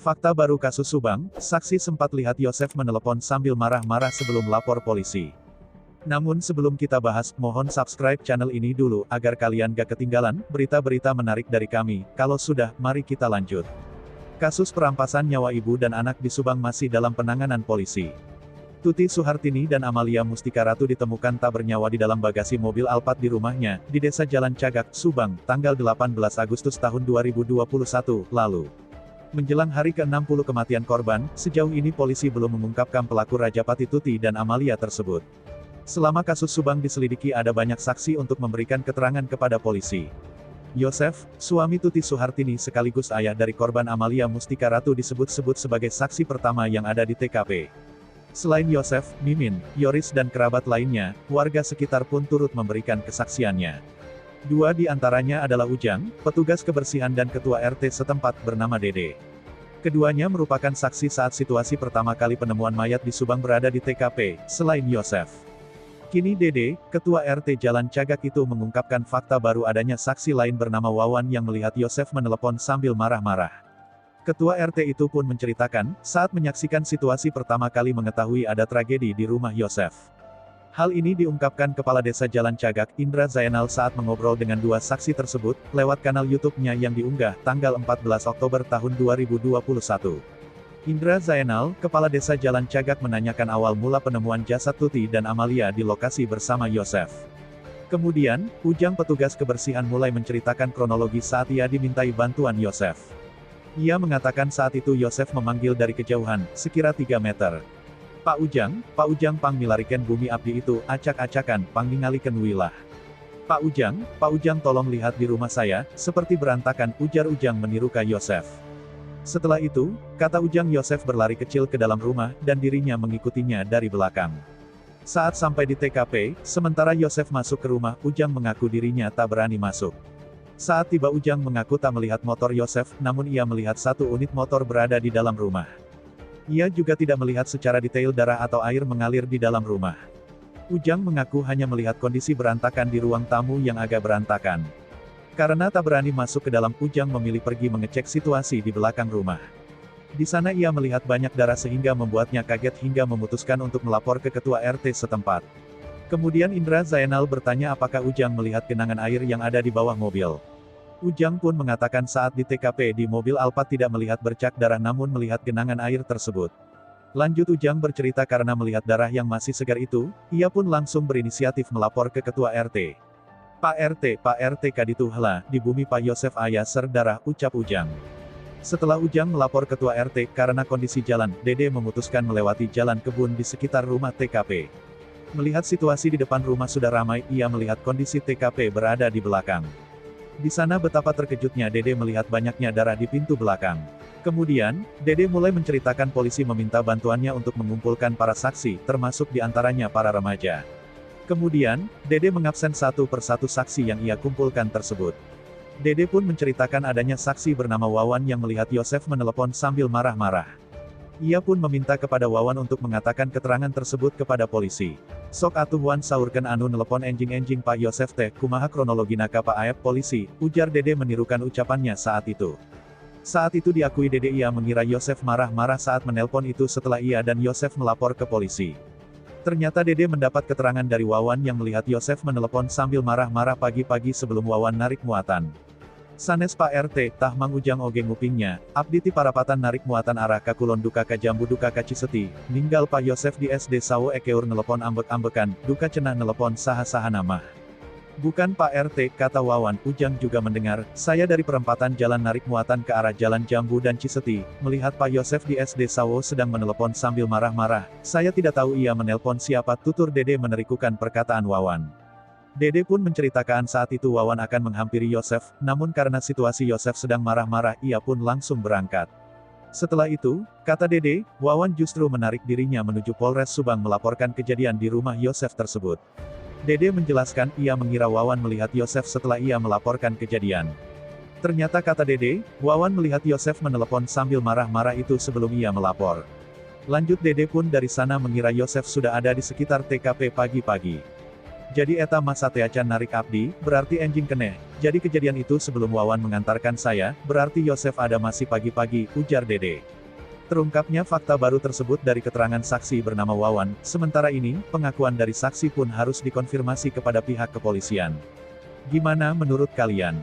Fakta baru kasus Subang, saksi sempat lihat Yosef menelepon sambil marah-marah sebelum lapor polisi. Namun sebelum kita bahas, mohon subscribe channel ini dulu, agar kalian gak ketinggalan berita-berita menarik dari kami. Kalau sudah, mari kita lanjut. Kasus perampasan nyawa ibu dan anak di Subang masih dalam penanganan polisi. Tuti Suhartini dan Amalia Mustika Ratu ditemukan tak bernyawa di dalam bagasi mobil Alphard di rumahnya, di Desa Jalan Cagak, Subang, tanggal 18 Agustus tahun 2021 lalu. Menjelang hari ke-60 kematian korban, sejauh ini polisi belum mengungkapkan pelaku Rajapati Tuti dan Amalia tersebut. Selama kasus Subang diselidiki ada banyak saksi untuk memberikan keterangan kepada polisi. Yosef, suami Tuti Suhartini sekaligus ayah dari korban Amalia Mustika Ratu disebut-sebut sebagai saksi pertama yang ada di TKP. Selain Yosef, Mimin, Yoris dan kerabat lainnya, warga sekitar pun turut memberikan kesaksiannya. Dua di antaranya adalah Ujang, petugas kebersihan dan ketua RT setempat bernama Dede. Keduanya merupakan saksi saat situasi pertama kali penemuan mayat di Subang berada di TKP, selain Yosef. Kini Dede, ketua RT Jalan Cagak itu mengungkapkan fakta baru adanya saksi lain bernama Wawan yang melihat Yosef menelepon sambil marah-marah. Ketua RT itu pun menceritakan, saat menyaksikan situasi pertama kali mengetahui ada tragedi di rumah Yosef. Hal ini diungkapkan Kepala Desa Jalan Cagak, Indra Zainal saat mengobrol dengan dua saksi tersebut, lewat kanal YouTube-nya yang diunggah, tanggal 14 Oktober tahun 2021. Indra Zainal, Kepala Desa Jalan Cagak menanyakan awal mula penemuan jasad Tuti dan Amalia di lokasi bersama Yosef. Kemudian, Ujang petugas kebersihan mulai menceritakan kronologi saat ia dimintai bantuan Yosef. Ia mengatakan saat itu Yosef memanggil dari kejauhan, sekira 3 meter. Pak Ujang pang milariken bumi abdi itu, acak-acakan, pang ningalikeun wilah. Pak Ujang tolong lihat di rumah saya, seperti berantakan, ujar Ujang meniru ka Yosef. Setelah itu, kata Ujang Yosef berlari kecil ke dalam rumah, dan dirinya mengikutinya dari belakang. Saat sampai di TKP, sementara Yosef masuk ke rumah, Ujang mengaku dirinya tak berani masuk. Saat tiba Ujang mengaku tak melihat motor Yosef, namun ia melihat satu unit motor berada di dalam rumah. Ia juga tidak melihat secara detail darah atau air mengalir di dalam rumah. Ujang mengaku hanya melihat kondisi berantakan di ruang tamu yang agak berantakan. Karena tak berani masuk ke dalam, Ujang memilih pergi mengecek situasi di belakang rumah. Di sana ia melihat banyak darah sehingga membuatnya kaget hingga memutuskan untuk melapor ke ketua RT setempat. Kemudian Indra Zainal bertanya apakah Ujang melihat genangan air yang ada di bawah mobil. Ujang pun mengatakan saat di TKP di mobil Alphard tidak melihat bercak darah namun melihat genangan air tersebut. Lanjut Ujang bercerita karena melihat darah yang masih segar itu, ia pun langsung berinisiatif melapor ke ketua RT. Pak RT kaditu heula, di bumi Pak Yosef aya ser darah, ucap Ujang. Setelah Ujang melapor ketua RT, karena kondisi jalan, Dede memutuskan melewati jalan kebun di sekitar rumah TKP. Melihat situasi di depan rumah sudah ramai, ia melihat kondisi TKP berada di belakang. Di sana betapa terkejutnya Dede melihat banyaknya darah di pintu belakang. Kemudian, Dede mulai menceritakan polisi meminta bantuannya untuk mengumpulkan para saksi, termasuk di antaranya para remaja. Kemudian, Dede mengabsen satu persatu saksi yang ia kumpulkan tersebut. Dede pun menceritakan adanya saksi bernama Wawan yang melihat Yosef menelepon sambil marah-marah. Ia pun meminta kepada Wawan untuk mengatakan keterangan tersebut kepada polisi. Sok atuh Wan saurkeun anu nelepon enjing-enjing Pak Yosef teh, kumaha kronologina ka Pak Aep polisi, ujar Dede menirukan ucapannya saat itu. Saat itu diakui Dede ia mengira Yosef marah-marah saat menelpon itu setelah ia dan Yosef melapor ke polisi. Ternyata Dede mendapat keterangan dari Wawan yang melihat Yosef menelepon sambil marah-marah pagi-pagi sebelum Wawan narik muatan. Sanes Pak RT, tah Mang Ujang oge ngupingnya, abdi ti parapatan narik muatan arah ka Kulon duka ka Jambu duka ka Ciseti, ninggal Pak Yosef di SD Sawo Ekeur nelepon ambek-ambekan, duka cenah nelepon saha-saha namah. Bukan Pak RT, kata Wawan. Ujang juga mendengar, saya dari perempatan jalan narik muatan ke arah jalan Jambu dan Ciseti, melihat Pak Yosef di SD Sawo sedang menelepon sambil marah-marah, saya tidak tahu ia menelpon siapa, tutur Dede menerikukan perkataan Wawan. Dede pun menceritakan saat itu Wawan akan menghampiri Yosef, namun karena situasi Yosef sedang marah-marah, ia pun langsung berangkat. Setelah itu, kata Dede, Wawan justru menarik dirinya menuju Polres Subang melaporkan kejadian di rumah Yosef tersebut. Dede menjelaskan, ia mengira Wawan melihat Yosef setelah ia melaporkan kejadian. Ternyata kata Dede, Wawan melihat Yosef menelepon sambil marah-marah itu sebelum ia melapor. Lanjut Dede pun dari sana mengira Yosef sudah ada di sekitar TKP pagi-pagi. Jadi eta mah sateacan narik abdi, berarti enjing keneh. Jadi kejadian itu sebelum Wawan mengantarkan saya, berarti Yosef ada masih pagi-pagi, ujar Dede. Terungkapnya fakta baru tersebut dari keterangan saksi bernama Wawan, sementara ini, pengakuan dari saksi pun harus dikonfirmasi kepada pihak kepolisian. Gimana menurut kalian?